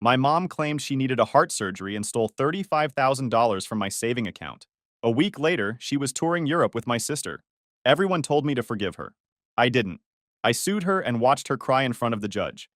My mom claimed she needed a heart surgery and stole $35,000 from my saving account. A week later, she was touring Europe with my sister. Everyone told me to forgive her. I didn't. I sued her and watched her cry in front of the judge.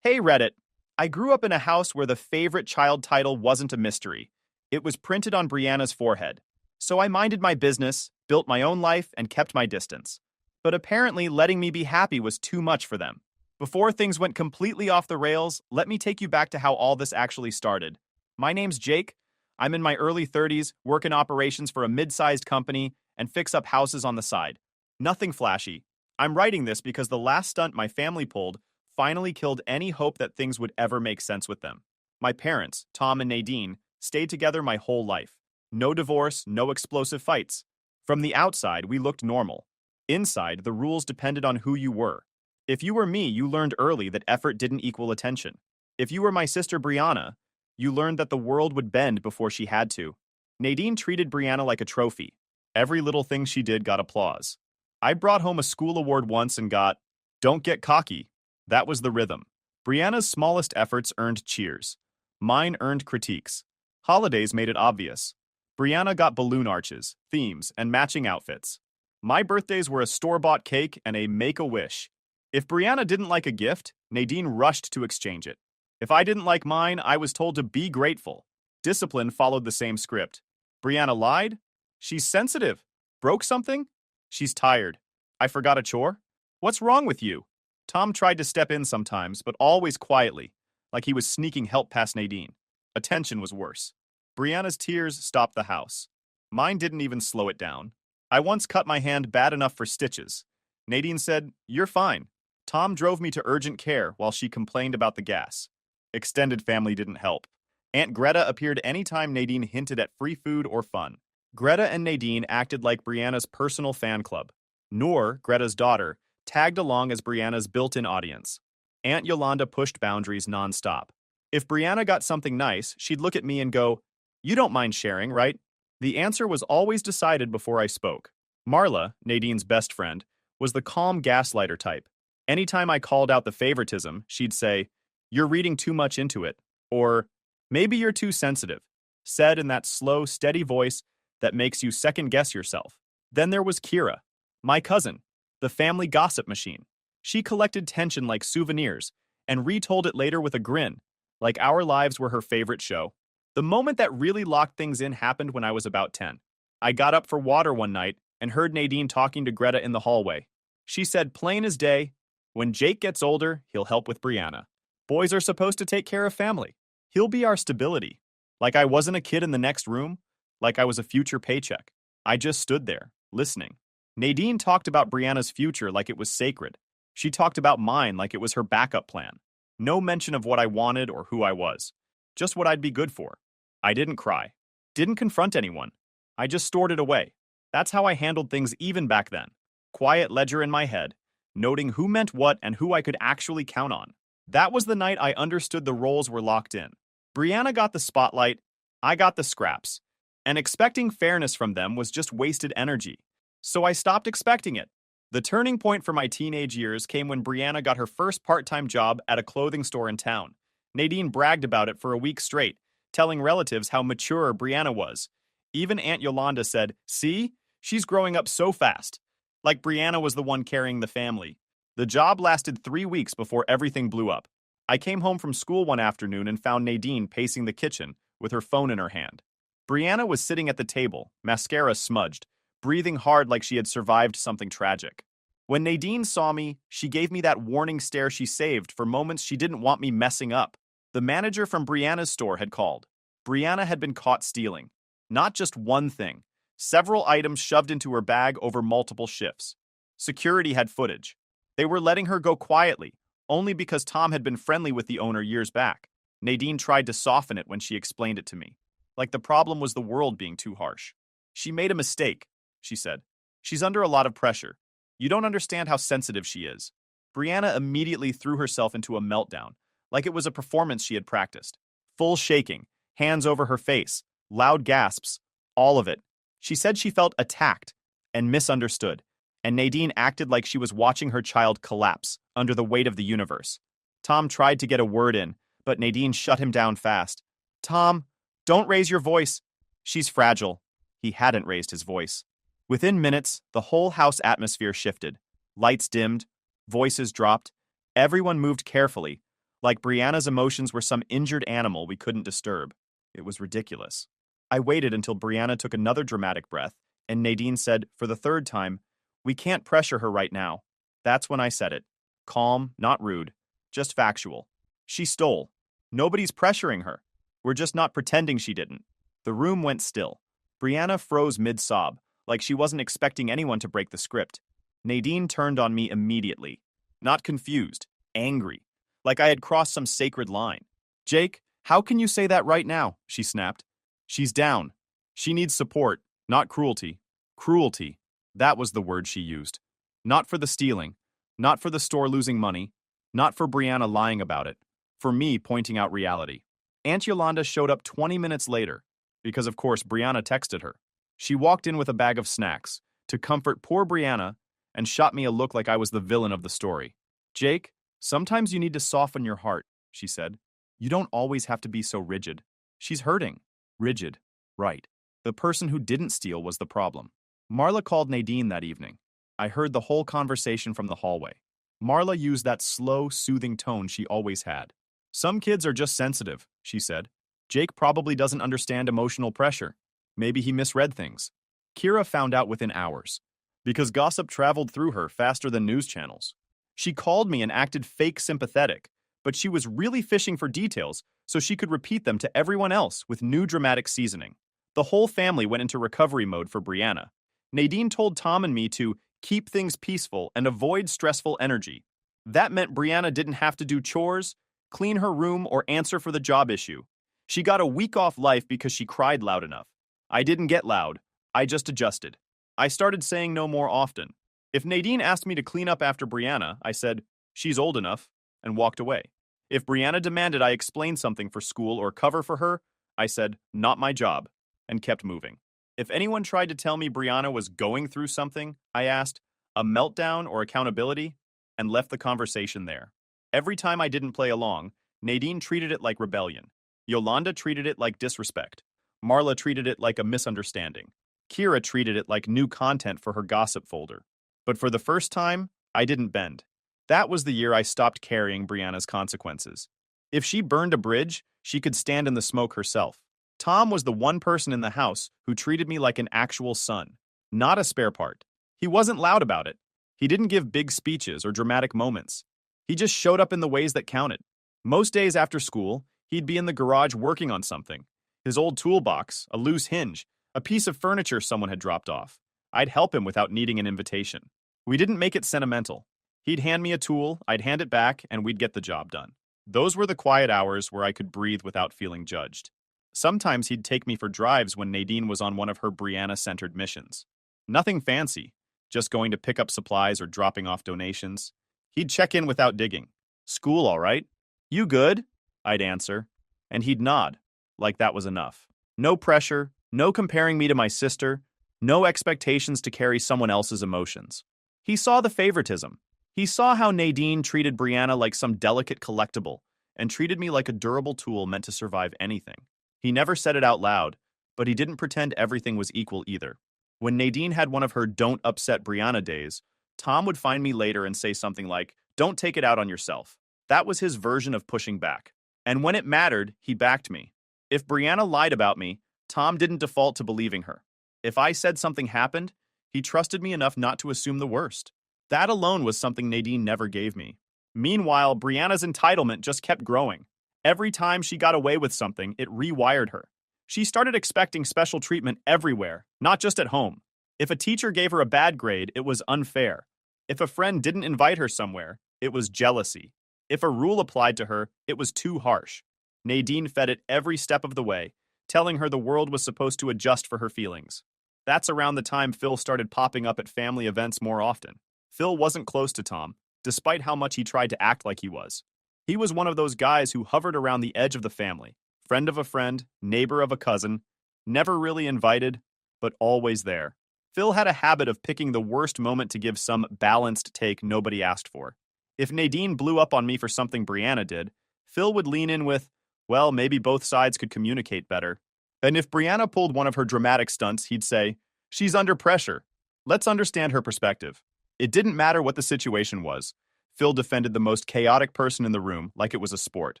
Hey Reddit, I grew up in a house where the favorite child title wasn't a mystery. It was printed on Brianna's forehead. So I minded my business, built my own life, and kept my distance. But apparently, letting me be happy was too much for them. Before things went completely off the rails, let me take you back to how all this actually started. My name's Jake. I'm in my early 30s, work in operations for a mid-sized company, and fix up houses on the side. Nothing flashy. I'm writing this because the last stunt my family pulled finally killed any hope that things would ever make sense with them. My parents, Tom and Nadine, stayed together my whole life. No divorce, no explosive fights. From the outside, we looked normal. Inside, the rules depended on who you were. If you were me, you learned early that effort didn't equal attention. If you were my sister Brianna, you learned that the world would bend before she had to. Nadine treated Brianna like a trophy. Every little thing she did got applause. I brought home a school award once and got, "Don't get cocky." That was the rhythm. Brianna's smallest efforts earned cheers. Mine earned critiques. Holidays made it obvious. Brianna got balloon arches, themes, and matching outfits. My birthdays were a store-bought cake and a make-a-wish. If Brianna didn't like a gift, Nadine rushed to exchange it. If I didn't like mine, I was told to be grateful. Discipline followed the same script. Brianna lied? She's sensitive. Broke something? She's tired. I forgot a chore? What's wrong with you? Tom tried to step in sometimes, but always quietly, like he was sneaking help past Nadine. Attention was worse. Brianna's tears stopped the house. Mine didn't even slow it down. I once cut my hand bad enough for stitches. Nadine said, "You're fine." Tom drove me to urgent care while she complained about the gas. Extended family didn't help. Aunt Greta appeared anytime Nadine hinted at free food or fun. Greta and Nadine acted like Brianna's personal fan club. Noor, Greta's daughter, tagged along as Brianna's built-in audience. Aunt Yolanda pushed boundaries nonstop. If Brianna got something nice, she'd look at me and go, "You don't mind sharing, right?" The answer was always decided before I spoke. Marla, Nadine's best friend, was the calm gaslighter type. Anytime I called out the favoritism, she'd say, "You're reading too much into it," or "Maybe you're too sensitive," said in that slow, steady voice that makes you second-guess yourself. Then there was Kira, my cousin, the family gossip machine. She collected tension like souvenirs and retold it later with a grin, like our lives were her favorite show. The moment that really locked things in happened when I was about 10. I got up for water one night and heard Nadine talking to Greta in the hallway. She said plain as day, "When Jake gets older, he'll help with Brianna. Boys are supposed to take care of family. He'll be our stability." Like I wasn't a kid in the next room, like I was a future paycheck. I just stood there, listening. Nadine talked about Brianna's future like it was sacred. She talked about mine like it was her backup plan. No mention of what I wanted or who I was. Just what I'd be good for. I didn't cry. Didn't confront anyone. I just stored it away. That's how I handled things even back then. Quiet ledger in my head, noting who meant what and who I could actually count on. That was the night I understood the roles were locked in. Brianna got the spotlight, I got the scraps. And expecting fairness from them was just wasted energy. So I stopped expecting it. The turning point for my teenage years came when Brianna got her first part-time job at a clothing store in town. Nadine bragged about it for a week straight, telling relatives how mature Brianna was. Even Aunt Yolanda said, "See? She's growing up so fast." Like Brianna was the one carrying the family. The job lasted 3 weeks before everything blew up. I came home from school one afternoon and found Nadine pacing the kitchen with her phone in her hand. Brianna was sitting at the table, mascara smudged, breathing hard like she had survived something tragic. When Nadine saw me, she gave me that warning stare she saved for moments she didn't want me messing up. The manager from Brianna's store had called. Brianna had been caught stealing. Not just one thing. Several items shoved into her bag over multiple shifts. Security had footage. They were letting her go quietly, only because Tom had been friendly with the owner years back. Nadine tried to soften it when she explained it to me. Like the problem was the world being too harsh. "She made a mistake," she said. "She's under a lot of pressure. You don't understand how sensitive she is." Brianna immediately threw herself into a meltdown, like it was a performance she had practiced. Full shaking, hands over her face, loud gasps, all of it. She said she felt attacked and misunderstood, and Nadine acted like she was watching her child collapse under the weight of the universe. Tom tried to get a word in, but Nadine shut him down fast. Tom, don't raise your voice. She's fragile. He hadn't raised his voice. Within minutes, the whole house atmosphere shifted. Lights dimmed, voices dropped. Everyone moved carefully, like Brianna's emotions were some injured animal we couldn't disturb. It was ridiculous. I waited until Brianna took another dramatic breath, and Nadine said, for the third time, "We can't pressure her right now." That's when I said it. Calm, not rude, just factual. She stole. Nobody's pressuring her. We're just not pretending she didn't. The room went still. Brianna froze mid-sob, like she wasn't expecting anyone to break the script. Nadine turned on me immediately. Not confused, angry, like I had crossed some sacred line. "Jake, how can you say that right now?" she snapped. "She's down. She needs support, not cruelty." Cruelty. That was the word she used. Not for the stealing, not for the store losing money, not for Brianna lying about it, for me pointing out reality. Aunt Yolanda showed up 20 minutes later, because of course Brianna texted her. She walked in with a bag of snacks to comfort poor Brianna and shot me a look like I was the villain of the story. "Jake, sometimes you need to soften your heart," she said. "You don't always have to be so rigid." She's hurting. Rigid. Right. The person who didn't steal was the problem. Marla called Nadine that evening. I heard the whole conversation from the hallway. Marla used that slow, soothing tone she always had. "Some kids are just sensitive," she said. "Jake probably doesn't understand emotional pressure. Maybe he misread things." Kira found out within hours, because gossip traveled through her faster than news channels. She called me and acted fake sympathetic, but she was really fishing for details so she could repeat them to everyone else with new dramatic seasoning. The whole family went into recovery mode for Brianna. Nadine told Tom and me to keep things peaceful and avoid stressful energy. That meant Brianna didn't have to do chores, clean her room, or answer for the job issue. She got a week off life because she cried loud enough. I didn't get loud. I just adjusted. I started saying no more often. If Nadine asked me to clean up after Brianna, I said, "She's old enough," and walked away. If Brianna demanded I explain something for school or cover for her, I said, "Not my job," and kept moving. If anyone tried to tell me Brianna was going through something, I asked, a meltdown or accountability, and left the conversation there. Every time I didn't play along, Nadine treated it like rebellion. Yolanda treated it like disrespect. Marla treated it like a misunderstanding. Kira treated it like new content for her gossip folder. But for the first time, I didn't bend. That was the year I stopped carrying Brianna's consequences. If she burned a bridge, she could stand in the smoke herself. Tom was the one person in the house who treated me like an actual son, not a spare part. He wasn't loud about it. He didn't give big speeches or dramatic moments. He just showed up in the ways that counted. Most days after school, he'd be in the garage working on something. His old toolbox, a loose hinge, a piece of furniture someone had dropped off. I'd help him without needing an invitation. We didn't make it sentimental. He'd hand me a tool, I'd hand it back, and we'd get the job done. Those were the quiet hours where I could breathe without feeling judged. Sometimes he'd take me for drives when Nadine was on one of her Brianna-centered missions. Nothing fancy, just going to pick up supplies or dropping off donations. He'd check in without digging. "School all right? You good?" I'd answer. And he'd nod, like that was enough. No pressure, no comparing me to my sister, no expectations to carry someone else's emotions. He saw the favoritism. He saw how Nadine treated Brianna like some delicate collectible and treated me like a durable tool meant to survive anything. He never said it out loud, but he didn't pretend everything was equal either. When Nadine had one of her "don't upset Brianna" days, Tom would find me later and say something like, "Don't take it out on yourself." That was his version of pushing back. And when it mattered, he backed me. If Brianna lied about me, Tom didn't default to believing her. If I said something happened, he trusted me enough not to assume the worst. That alone was something Nadine never gave me. Meanwhile, Brianna's entitlement just kept growing. Every time she got away with something, it rewired her. She started expecting special treatment everywhere, not just at home. If a teacher gave her a bad grade, it was unfair. If a friend didn't invite her somewhere, it was jealousy. If a rule applied to her, it was too harsh. Nadine fed it every step of the way, telling her the world was supposed to adjust for her feelings. That's around the time Phil started popping up at family events more often. Phil wasn't close to Tom, despite how much he tried to act like he was. He was one of those guys who hovered around the edge of the family, friend of a friend, neighbor of a cousin, never really invited, but always there. Phil had a habit of picking the worst moment to give some balanced take nobody asked for. If Nadine blew up on me for something Brianna did, Phil would lean in with, well, maybe both sides could communicate better. And if Brianna pulled one of her dramatic stunts, he'd say, she's under pressure. Let's understand her perspective. It didn't matter what the situation was. Phil defended the most chaotic person in the room like it was a sport.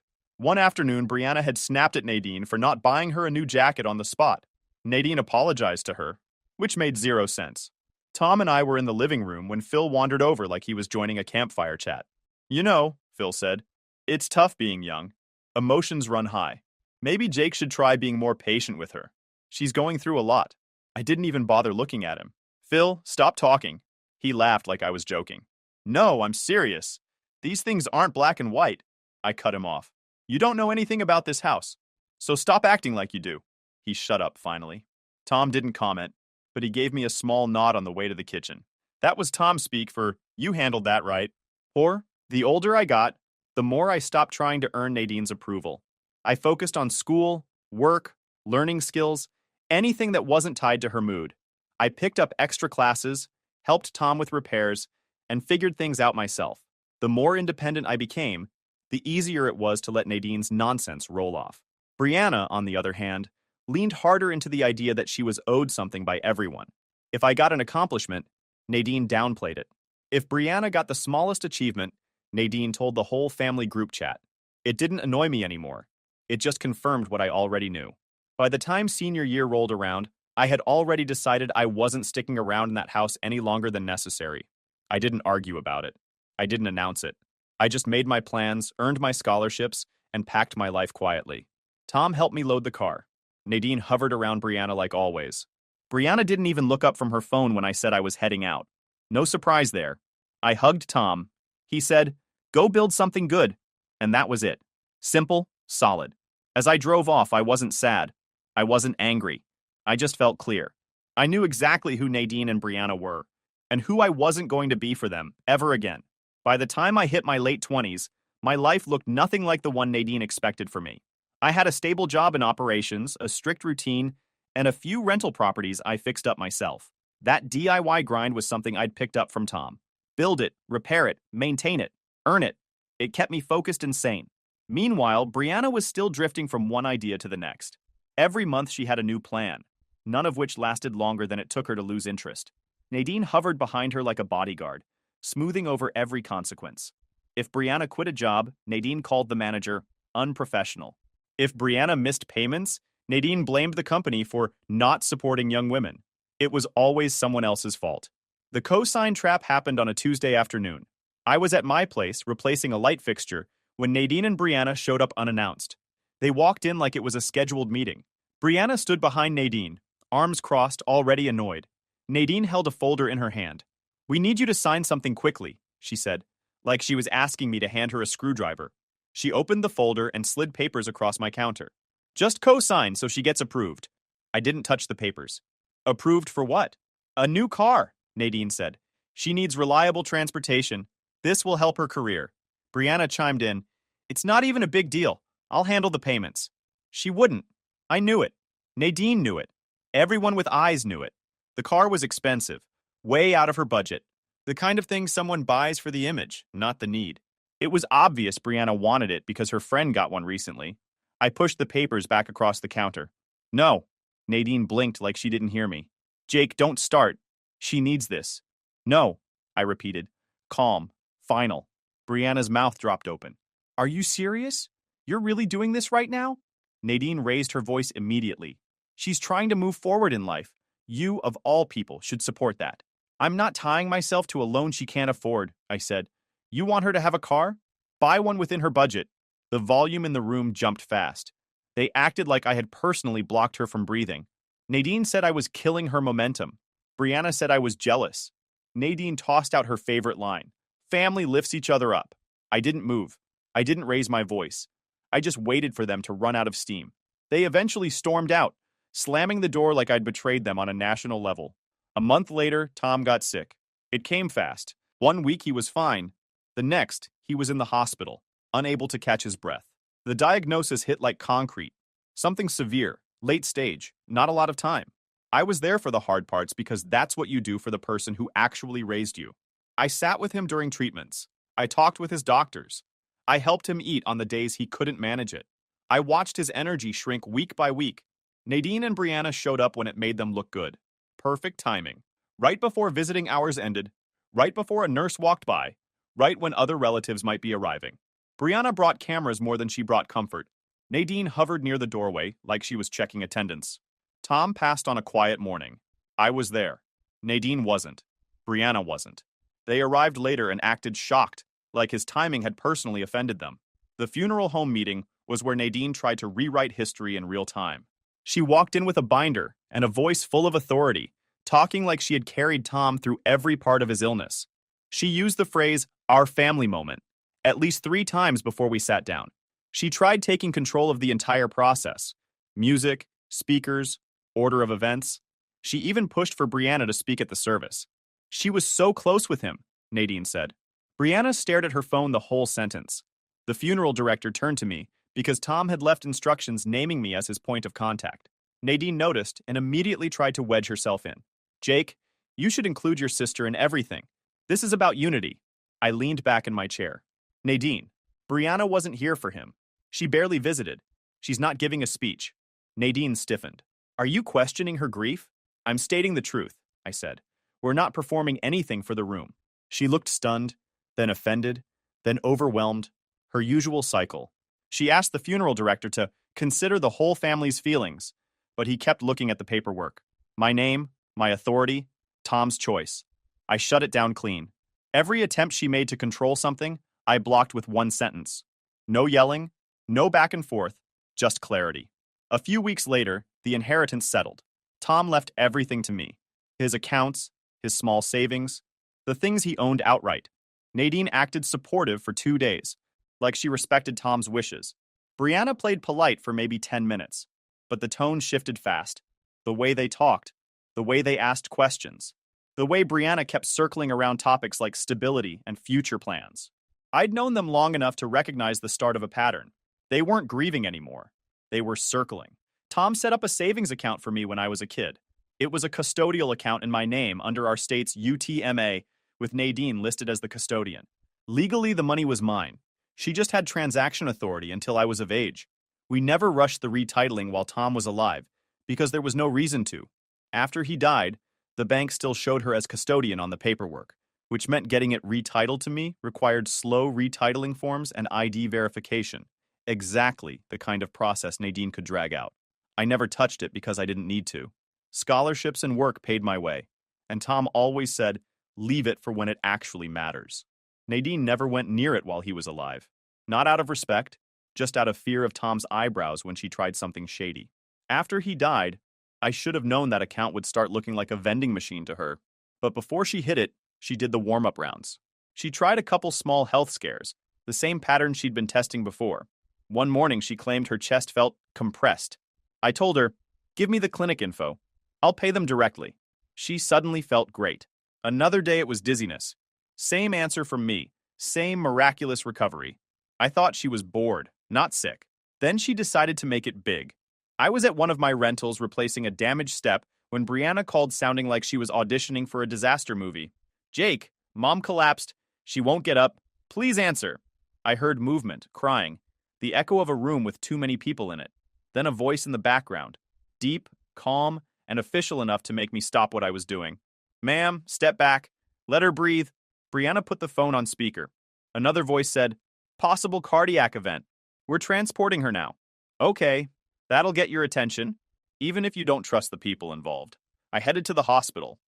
One afternoon, Brianna had snapped at Nadine for not buying her a new jacket on the spot. Nadine apologized to her, which made zero sense. Tom and I were in the living room when Phil wandered over like he was joining a campfire chat. You know, Phil said, it's tough being young. Emotions run high. Maybe Jake should try being more patient with her. She's going through a lot. I didn't even bother looking at him. Phil, stop talking. He laughed like I was joking. No, I'm serious. These things aren't black and white. I cut him off. You don't know anything about this house, so stop acting like you do. He shut up finally. Tom didn't comment, but he gave me a small nod on the way to the kitchen. That was Tom speak for, you handled that right. Or, the older I got, the more I stopped trying to earn Nadine's approval. I focused on school, work, learning skills, anything that wasn't tied to her mood. I picked up extra classes, helped Tom with repairs, and figured things out myself. The more independent I became, the easier it was to let Nadine's nonsense roll off. Brianna, on the other hand, leaned harder into the idea that she was owed something by everyone. If I got an accomplishment, Nadine downplayed it. If Brianna got the smallest achievement, Nadine told the whole family group chat. It didn't annoy me anymore. It just confirmed what I already knew. By the time senior year rolled around, I had already decided I wasn't sticking around in that house any longer than necessary. I didn't argue about it. I didn't announce it. I just made my plans, earned my scholarships, and packed my life quietly. Tom helped me load the car. Nadine hovered around Brianna like always. Brianna didn't even look up from her phone when I said I was heading out. No surprise there. I hugged Tom. He said, go build something good. And that was it. Simple, solid. As I drove off, I wasn't sad. I wasn't angry. I just felt clear. I knew exactly who Nadine and Brianna were, and who I wasn't going to be for them, ever again. By the time I hit my late 20s, my life looked nothing like the one Nadine expected for me. I had a stable job in operations, a strict routine, and a few rental properties I fixed up myself. That DIY grind was something I'd picked up from Tom. Build it, repair it, maintain it, earn it. It kept me focused and sane. Meanwhile, Brianna was still drifting from one idea to the next. Every month she had a new plan, none of which lasted longer than it took her to lose interest. Nadine hovered behind her like a bodyguard, smoothing over every consequence. If Brianna quit a job, Nadine called the manager unprofessional. If Brianna missed payments, Nadine blamed the company for not supporting young women. It was always someone else's fault. The cosign trap happened on a Tuesday afternoon. I was at my place replacing a light fixture when Nadine and Brianna showed up unannounced. They walked in like it was a scheduled meeting. Brianna stood behind Nadine, arms crossed, already annoyed. Nadine held a folder in her hand. We need you to sign something quickly, she said, like she was asking me to hand her a screwdriver. She opened the folder and slid papers across my counter. Just co-sign so she gets approved. I didn't touch the papers. Approved for what? A new car, Nadine said. She needs reliable transportation. This will help her career. Brianna chimed in. It's not even a big deal. I'll handle the payments. She wouldn't. I knew it. Nadine knew it. Everyone with eyes knew it. The car was expensive, way out of her budget. The kind of thing someone buys for the image, not the need. It was obvious Brianna wanted it because her friend got one recently. I pushed the papers back across the counter. No. Nadine blinked like she didn't hear me. Jake, don't start. She needs this. No, I repeated. Calm. Final. Brianna's mouth dropped open. Are you serious? You're really doing this right now? Nadine raised her voice immediately. She's trying to move forward in life. You, of all people, should support that. I'm not tying myself to a loan she can't afford, I said. You want her to have a car? Buy one within her budget. The volume in the room jumped fast. They acted like I had personally blocked her from breathing. Nadine said I was killing her momentum. Brianna said I was jealous. Nadine tossed out her favorite line. Family lifts each other up. I didn't move. I didn't raise my voice. I just waited for them to run out of steam. They eventually stormed out, slamming the door like I'd betrayed them on a national level. A month later, Tom got sick. It came fast. 1 week he was fine. The next, he was in the hospital, unable to catch his breath. The diagnosis hit like concrete. Something severe, late stage, not a lot of time. I was there for the hard parts because that's what you do for the person who actually raised you. I sat with him during treatments. I talked with his doctors. I helped him eat on the days he couldn't manage it. I watched his energy shrink week by week. Nadine and Brianna showed up when it made them look good. Perfect timing. Right before visiting hours ended, right before a nurse walked by, right when other relatives might be arriving. Brianna brought cameras more than she brought comfort. Nadine hovered near the doorway like she was checking attendance. Tom passed on a quiet morning. I was there. Nadine wasn't. Brianna wasn't. They arrived later and acted shocked, like his timing had personally offended them. The funeral home meeting was where Nadine tried to rewrite history in real time. She walked in with a binder and a voice full of authority, talking like she had carried Tom through every part of his illness. She used the phrase, "our family moment," at least 3 times before we sat down. She tried taking control of the entire process. Music, speakers, order of events. She even pushed for Brianna to speak at the service. She was so close with him, Nadine said. Brianna stared at her phone the whole sentence. The funeral director turned to me because Tom had left instructions naming me as his point of contact. Nadine noticed and immediately tried to wedge herself in. Jake, you should include your sister in everything. This is about unity. I leaned back in my chair. Nadine, Brianna wasn't here for him. She barely visited. She's not giving a speech. Nadine stiffened. Are you questioning her grief? I'm stating the truth, I said. We're not performing anything for the room. She looked stunned, then offended, then overwhelmed, her usual cycle. She asked the funeral director to consider the whole family's feelings, but he kept looking at the paperwork. My name, my authority, Tom's choice. I shut it down clean. Every attempt she made to control something, I blocked with one sentence. No yelling, no back and forth, just clarity. A few weeks later, the inheritance settled. Tom left everything to me. His accounts, his small savings, the things he owned outright. Nadine acted supportive for 2 days, like she respected Tom's wishes. Brianna played polite for maybe 10 minutes, but the tone shifted fast. The way they talked, the way they asked questions, the way Brianna kept circling around topics like stability and future plans. I'd known them long enough to recognize the start of a pattern. They weren't grieving anymore. They were circling. Tom set up a savings account for me when I was a kid. It was a custodial account in my name under our state's UTMA, with Nadine listed as the custodian. Legally, the money was mine. She just had transaction authority until I was of age. We never rushed the retitling while Tom was alive, because there was no reason to. After he died, the bank still showed her as custodian on the paperwork, which meant getting it retitled to me required slow retitling forms and ID verification. Exactly the kind of process Nadine could drag out. I never touched it because I didn't need to. Scholarships and work paid my way, and Tom always said, leave it for when it actually matters. Nadine never went near it while he was alive. Not out of respect, just out of fear of Tom's eyebrows when she tried something shady. After he died, I should have known that account would start looking like a vending machine to her. But before she hit it, she did the warm-up rounds. She tried a couple small health scares, the same pattern she'd been testing before. One morning, she claimed her chest felt compressed. I told her, give me the clinic info. I'll pay them directly. She suddenly felt great. Another day it was dizziness. Same answer from me. Same miraculous recovery. I thought she was bored, not sick. Then she decided to make it big. I was at one of my rentals replacing a damaged step when Brianna called sounding like she was auditioning for a disaster movie. Jake, Mom collapsed. She won't get up. Please answer. I heard movement, crying, the echo of a room with too many people in it. Then a voice in the background, deep, calm, and official enough to make me stop what I was doing. Ma'am, step back. Let her breathe. Brianna put the phone on speaker. Another voice said, possible cardiac event. We're transporting her now. Okay, that'll get your attention, even if you don't trust the people involved. I headed to the hospital.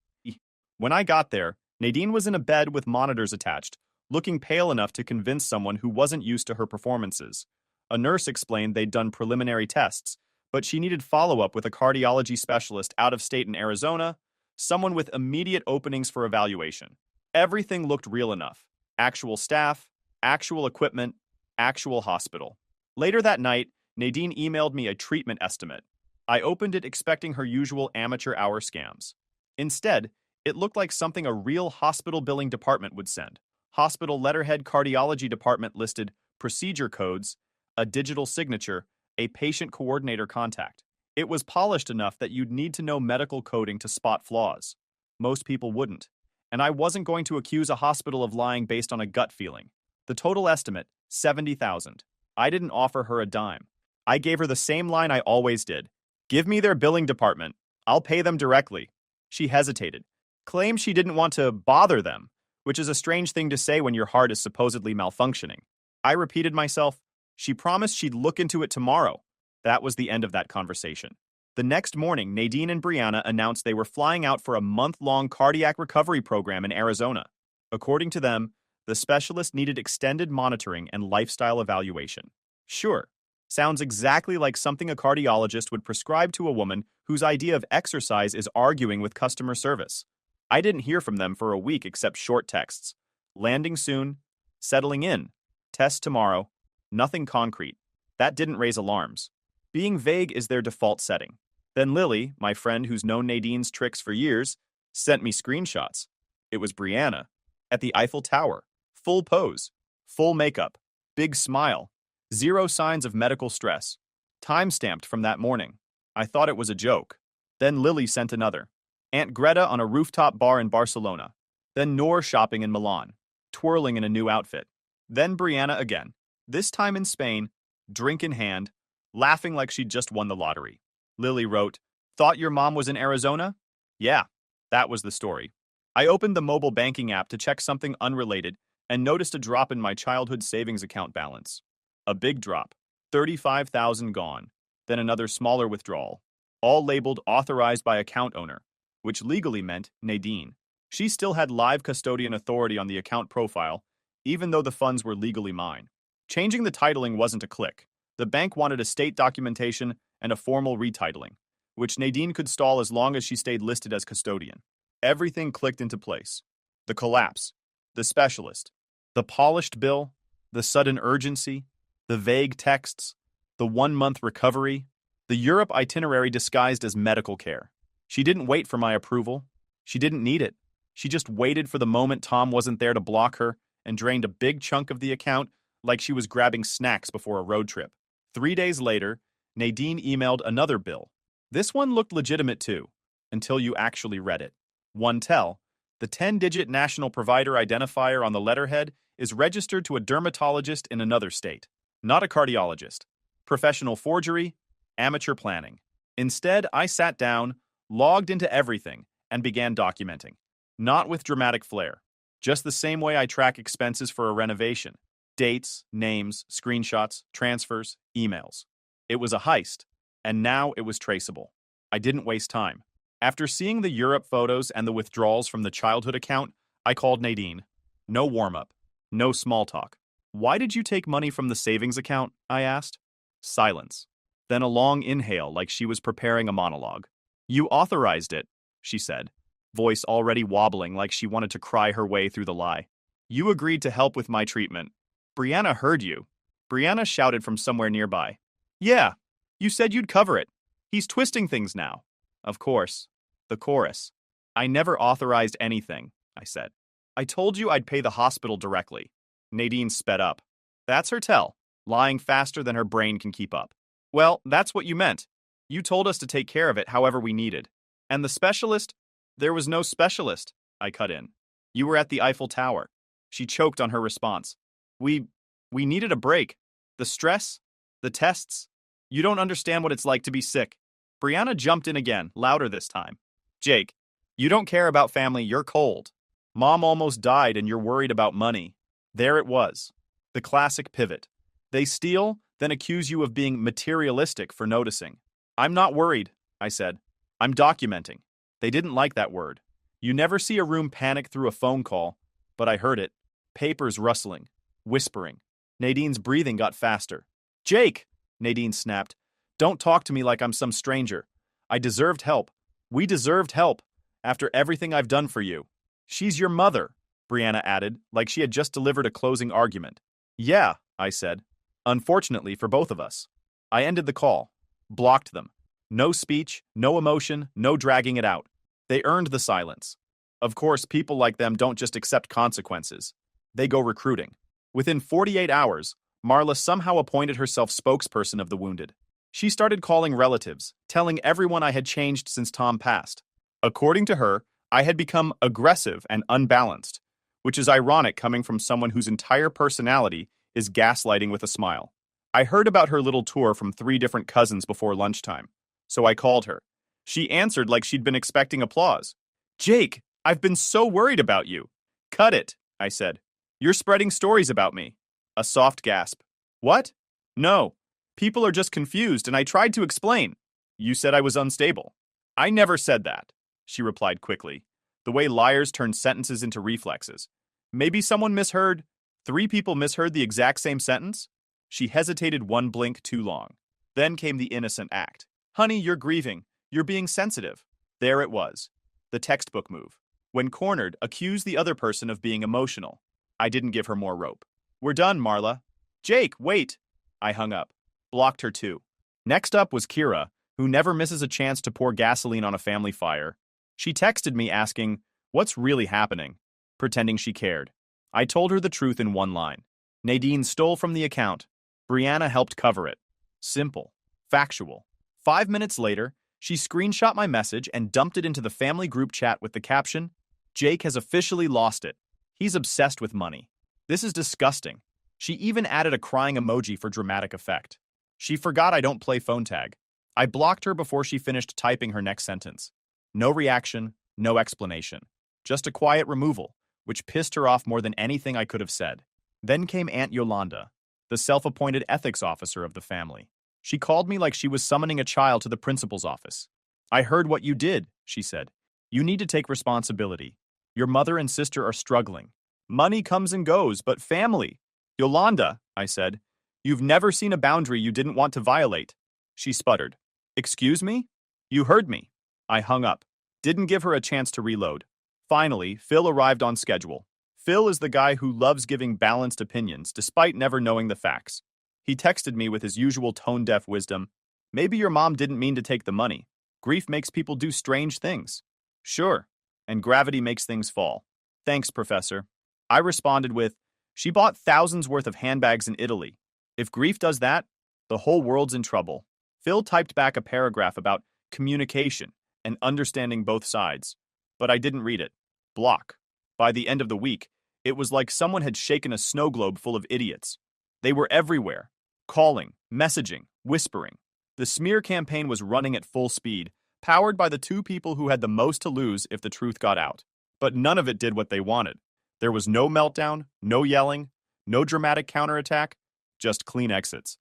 When I got there, Nadine was in a bed with monitors attached, looking pale enough to convince someone who wasn't used to her performances. A nurse explained they'd done preliminary tests, but she needed follow-up with a cardiology specialist out of state in Arizona, someone with immediate openings for evaluation. Everything looked real enough. Actual staff, actual equipment, actual hospital. Later that night, Nadine emailed me a treatment estimate. I opened it expecting her usual amateur hour scams. Instead, it looked like something a real hospital billing department would send. Hospital letterhead cardiology department listed procedure codes, a digital signature, a patient coordinator contact. It was polished enough that you'd need to know medical coding to spot flaws. Most people wouldn't. And I wasn't going to accuse a hospital of lying based on a gut feeling. The total estimate, $70,000. I didn't offer her a dime. I gave her the same line I always did. Give me their billing department. I'll pay them directly. She hesitated, claimed she didn't want to bother them, which is a strange thing to say when your heart is supposedly malfunctioning. I repeated myself. She promised she'd look into it tomorrow. That was the end of that conversation. The next morning, Nadine and Brianna announced they were flying out for a month-long cardiac recovery program in Arizona. According to them, the specialist needed extended monitoring and lifestyle evaluation. Sure, sounds exactly like something a cardiologist would prescribe to a woman whose idea of exercise is arguing with customer service. I didn't hear from them for a week except short texts. Landing soon, settling in, test tomorrow, nothing concrete. That didn't raise alarms. Being vague is their default setting. Then Lily, my friend who's known Nadine's tricks for years, sent me screenshots. It was Brianna, at the Eiffel Tower, full pose, full makeup, big smile, zero signs of medical stress. Time-stamped from that morning. I thought it was a joke. Then Lily sent another. Aunt Greta on a rooftop bar in Barcelona. Then Noor shopping in Milan, twirling in a new outfit. Then Brianna again, this time in Spain, drink in hand, laughing like she'd just won the lottery. Lily wrote, "Thought your mom was in Arizona?" Yeah, that was the story. I opened the mobile banking app to check something unrelated and noticed a drop in my childhood savings account balance. A big drop, 35,000 gone, then another smaller withdrawal, all labeled authorized by account owner, which legally meant Nadine. She still had live custodian authority on the account profile, even though the funds were legally mine. Changing the titling wasn't a click. The bank wanted estate documentation and a formal retitling, which Nadine could stall as long as she stayed listed as custodian. Everything clicked into place. The collapse, the specialist, the polished bill, the sudden urgency, the vague texts, the 1-month recovery, the Europe itinerary disguised as medical care. She didn't wait for my approval. She didn't need it. She just waited for the moment Tom wasn't there to block her and drained a big chunk of the account like she was grabbing snacks before a road trip. 3 days later, Nadine emailed another bill. This one looked legitimate too, until you actually read it. One tell, the 10-digit national provider identifier on the letterhead is registered to a dermatologist in another state, not a cardiologist. Professional forgery, amateur planning. Instead, I sat down, logged into everything, and began documenting. Not with dramatic flair, just the same way I track expenses for a renovation. Dates, names, screenshots, transfers, emails. It was a heist, and now it was traceable. I didn't waste time. After seeing the Europe photos and the withdrawals from the childhood account, I called Nadine. No warm-up, no small talk. Why did you take money from the savings account? I asked. Silence. Then a long inhale like she was preparing a monologue. You authorized it, she said, voice already wobbling like she wanted to cry her way through the lie. You agreed to help with my treatment. Brianna heard you. Brianna shouted from somewhere nearby. Yeah, you said you'd cover it. He's twisting things now. Of course. The chorus. I never authorized anything, I said. I told you I'd pay the hospital directly. Nadine sped up. That's her tell, lying faster than her brain can keep up. Well, that's what you meant. You told us to take care of it however we needed. And the specialist? There was no specialist, I cut in. You were at the Eiffel Tower. She choked on her response. We needed a break. The stress, the tests. You don't understand what it's like to be sick. Brianna jumped in again, louder this time. Jake, you don't care about family, you're cold. Mom almost died and you're worried about money. There it was. The classic pivot. They steal, then accuse you of being materialistic for noticing. I'm not worried, I said. I'm documenting. They didn't like that word. You never see a room panic through a phone call, but I heard it. Papers rustling, whispering. Nadine's breathing got faster. Jake, Nadine snapped. Don't talk to me like I'm some stranger. I deserved help. We deserved help, after everything I've done for you. She's your mother, Brianna added, like she had just delivered a closing argument. Yeah, I said. Unfortunately for both of us. I ended the call. Blocked them. No speech, no emotion, no dragging it out. They earned the silence. Of course, people like them don't just accept consequences. They go recruiting. Within 48 hours, Marla somehow appointed herself spokesperson of the wounded. She started calling relatives, telling everyone I had changed since Tom passed. According to her, I had become aggressive and unbalanced, which is ironic coming from someone whose entire personality is gaslighting with a smile. I heard about her little tour from 3 different cousins before lunchtime, so I called her. She answered like she'd been expecting applause. Jake, I've been so worried about you. Cut it, I said. You're spreading stories about me. A soft gasp. What? No. People are just confused, and I tried to explain. You said I was unstable. I never said that, she replied quickly, the way liars turn sentences into reflexes. Maybe someone misheard. 3 people misheard the exact same sentence? She hesitated one blink too long. Then came the innocent act. Honey, you're grieving. You're being sensitive. There it was. The textbook move. When cornered, accuse the other person of being emotional. I didn't give her more rope. We're done, Marla. Jake, wait. I hung up. Blocked her too. Next up was Kira, who never misses a chance to pour gasoline on a family fire. She texted me asking, "What's really happening?" pretending she cared. I told her the truth in one line. Nadine stole from the account. Brianna helped cover it. Simple. Factual. 5 minutes later, she screenshot my message and dumped it into the family group chat with the caption, "Jake has officially lost it. He's obsessed with money. This is disgusting." She even added a crying emoji for dramatic effect. She forgot I don't play phone tag. I blocked her before she finished typing her next sentence. No reaction, no explanation. Just a quiet removal, which pissed her off more than anything I could have said. Then came Aunt Yolanda, the self-appointed ethics officer of the family. She called me like she was summoning a child to the principal's office. "I heard what you did," she said. "You need to take responsibility. Your mother and sister are struggling. Money comes and goes, but family." "Yolanda," I said, "you've never seen a boundary you didn't want to violate." She sputtered. "Excuse me?" "You heard me." I hung up. Didn't give her a chance to reload. Finally, Phil arrived on schedule. Phil is the guy who loves giving balanced opinions despite never knowing the facts. He texted me with his usual tone-deaf wisdom. "Maybe your mom didn't mean to take the money. Grief makes people do strange things." "Sure. And gravity makes things fall." "Thanks, Professor." I responded with, "She bought thousands worth of handbags in Italy. If grief does that, the whole world's in trouble." Phil typed back a paragraph about communication and understanding both sides, but I didn't read it. Block. By the end of the week, it was like someone had shaken a snow globe full of idiots. They were everywhere, calling, messaging, whispering. The smear campaign was running at full speed, powered by the 2 people who had the most to lose if the truth got out. But none of it did what they wanted. There was no meltdown, no yelling, no dramatic counterattack, just clean exits.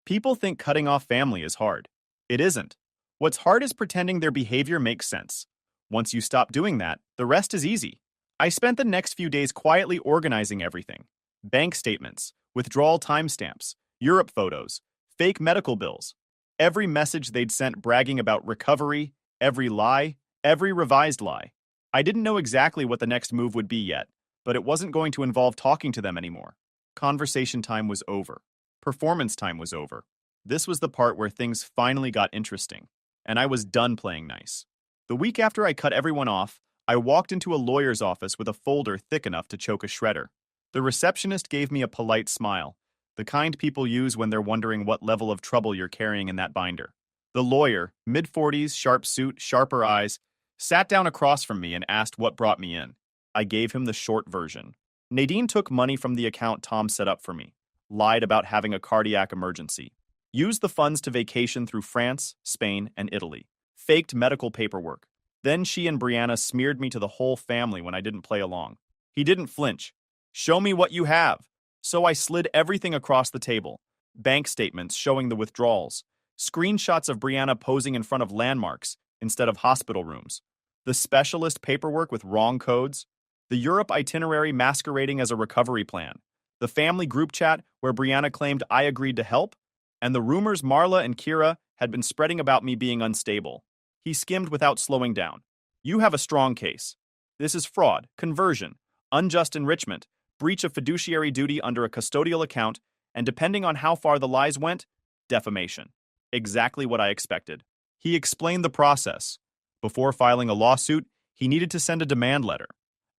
People think cutting off family is hard. It isn't. What's hard is pretending their behavior makes sense. Once you stop doing that, the rest is easy. I spent the next few days quietly organizing everything. Bank statements, withdrawal timestamps, Europe photos, fake medical bills. Every message they'd sent bragging about recovery, every lie, every revised lie. I didn't know exactly what the next move would be yet, but it wasn't going to involve talking to them anymore. Conversation time was over. Performance time was over. This was the part where things finally got interesting, and I was done playing nice. The week after I cut everyone off, I walked into a lawyer's office with a folder thick enough to choke a shredder. The receptionist gave me a polite smile, the kind people use when they're wondering what level of trouble you're carrying in that binder. The lawyer, mid-40s, sharp suit, sharper eyes, sat down across from me and asked what brought me in. I gave him the short version. Nadine took money from the account Tom set up for me, lied about having a cardiac emergency, used the funds to vacation through France, Spain, and Italy, faked medical paperwork. Then she and Brianna smeared me to the whole family when I didn't play along. He didn't flinch. "Show me what you have." So I slid everything across the table. Bank statements showing the withdrawals, screenshots of Brianna posing in front of landmarks instead of hospital rooms, the specialist paperwork with wrong codes, the Europe itinerary masquerading as a recovery plan, the family group chat where Brianna claimed I agreed to help, and the rumors Marla and Kira had been spreading about me being unstable. He skimmed without slowing down. "You have a strong case. This is fraud, conversion, unjust enrichment, breach of fiduciary duty under a custodial account, and depending on how far the lies went, defamation." Exactly what I expected. He explained the process. Before filing a lawsuit, he needed to send a demand letter.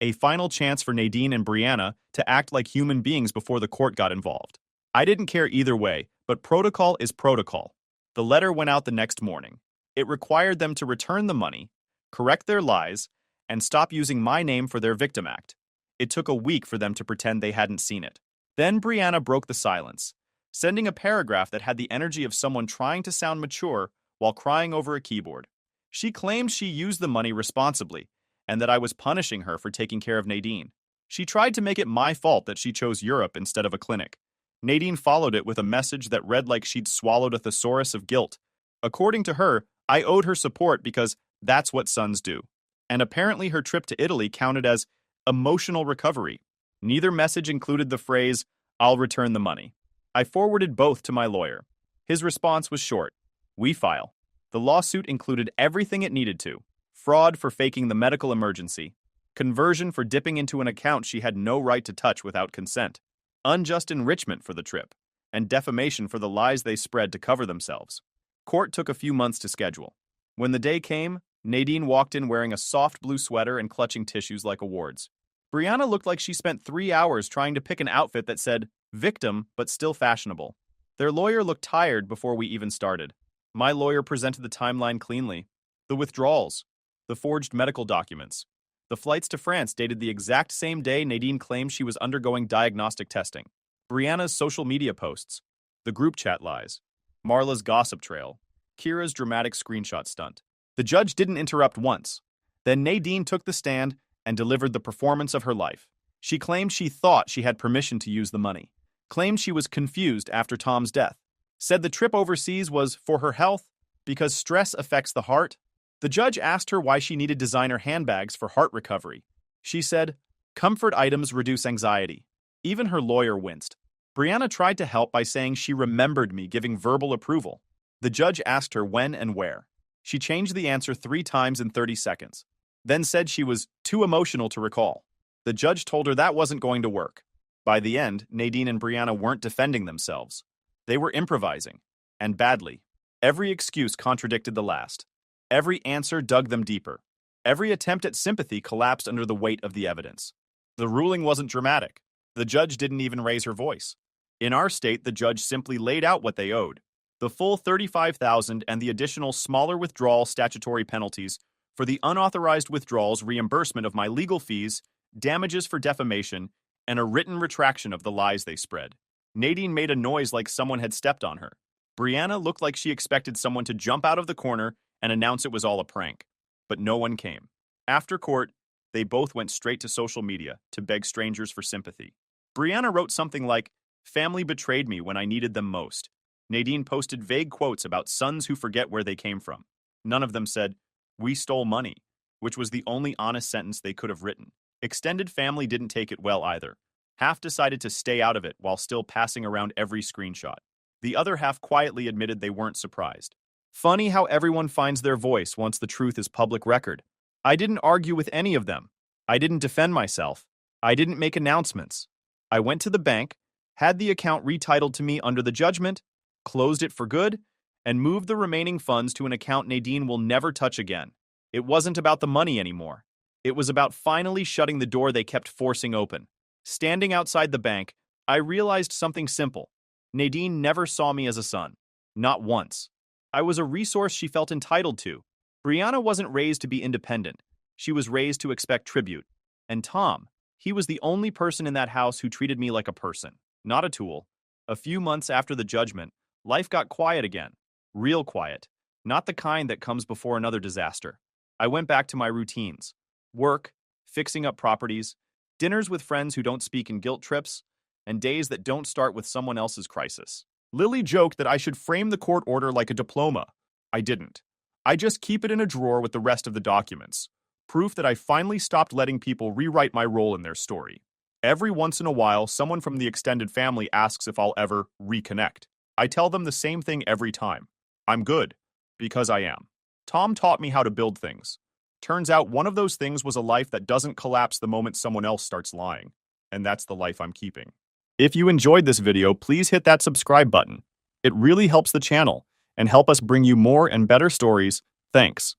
A final chance for Nadine and Brianna to act like human beings before the court got involved. I didn't care either way, but protocol is protocol. The letter went out the next morning. It required them to return the money, correct their lies, and stop using my name for their victim act. It took a week for them to pretend they hadn't seen it. Then Brianna broke the silence, sending a paragraph that had the energy of someone trying to sound mature while crying over a keyboard. She claimed she used the money responsibly and that I was punishing her for taking care of Nadine. She tried to make it my fault that she chose Europe instead of a clinic. Nadine followed it with a message that read like she'd swallowed a thesaurus of guilt. According to her, I owed her support because that's what sons do. And apparently her trip to Italy counted as emotional recovery. Neither message included the phrase, "I'll return the money." I forwarded both to my lawyer. His response was short. We file. The lawsuit included everything it needed to. Fraud for faking the medical emergency. Conversion for dipping into an account she had no right to touch without consent. Unjust enrichment for the trip. And defamation for the lies they spread to cover themselves. Court took a few months to schedule. When the day came, Nadine walked in wearing a soft blue sweater and clutching tissues like awards. Brianna looked like she spent 3 hours trying to pick an outfit that said victim but still fashionable. Their lawyer looked tired before we even started. My lawyer presented the timeline cleanly. The withdrawals, the forged medical documents, the flights to France dated the exact same day Nadine claimed she was undergoing diagnostic testing. Brianna's social media posts, the group chat lies, Marla's gossip trail, Kira's dramatic screenshot stunt. The judge didn't interrupt once. Then Nadine took the stand and delivered the performance of her life. She claimed she thought she had permission to use the money, claimed she was confused after Tom's death, said the trip overseas was for her health because stress affects the heart. The judge asked her why she needed designer handbags for heart recovery. She said, comfort items reduce anxiety. Even her lawyer winced. Brianna tried to help by saying she remembered me giving verbal approval. The judge asked her when and where. She changed the answer 3 times in 30 seconds, then said she was too emotional to recall. The judge told her that wasn't going to work. By the end, Nadine and Brianna weren't defending themselves. They were improvising, and badly. Every excuse contradicted the last. Every answer dug them deeper. Every attempt at sympathy collapsed under the weight of the evidence. The ruling wasn't dramatic. The judge didn't even raise her voice. In our state, the judge simply laid out what they owed. The full $35,000 and the additional smaller withdrawal statutory penalties for the unauthorized withdrawals, reimbursement of my legal fees, damages for defamation, and a written retraction of the lies they spread. Nadine made a noise like someone had stepped on her. Brianna looked like she expected someone to jump out of the corner and announce it was all a prank. But no one came. After court, they both went straight to social media to beg strangers for sympathy. Brianna wrote something like, "Family betrayed me when I needed them most." Nadine posted vague quotes about sons who forget where they came from. None of them said, "We stole money," which was the only honest sentence they could have written. Extended family didn't take it well either. Half decided to stay out of it while still passing around every screenshot. The other half quietly admitted they weren't surprised. Funny how everyone finds their voice once the truth is public record. I didn't argue with any of them. I didn't defend myself. I didn't make announcements. I went to the bank, had the account retitled to me under the judgment, closed it for good, and moved the remaining funds to an account Nadine will never touch again. It wasn't about the money anymore. It was about finally shutting the door they kept forcing open. Standing outside the bank, I realized something simple. Nadine never saw me as a son. Not once. I was a resource she felt entitled to. Brianna wasn't raised to be independent. She was raised to expect tribute. And Tom, he was the only person in that house who treated me like a person, not a tool. A few months after the judgment, life got quiet again. Real quiet. Not the kind that comes before another disaster. I went back to my routines. Work, fixing up properties, dinners with friends who don't speak in guilt trips, and days that don't start with someone else's crisis. Lily joked that I should frame the court order like a diploma. I didn't. I just keep it in a drawer with the rest of the documents. Proof that I finally stopped letting people rewrite my role in their story. Every once in a while, someone from the extended family asks if I'll ever reconnect. I tell them the same thing every time. I'm good, because I am. Tom taught me how to build things. Turns out one of those things was a life that doesn't collapse the moment someone else starts lying. And that's the life I'm keeping. If you enjoyed this video, please hit that subscribe button. It really helps the channel and help us bring you more and better stories. Thanks.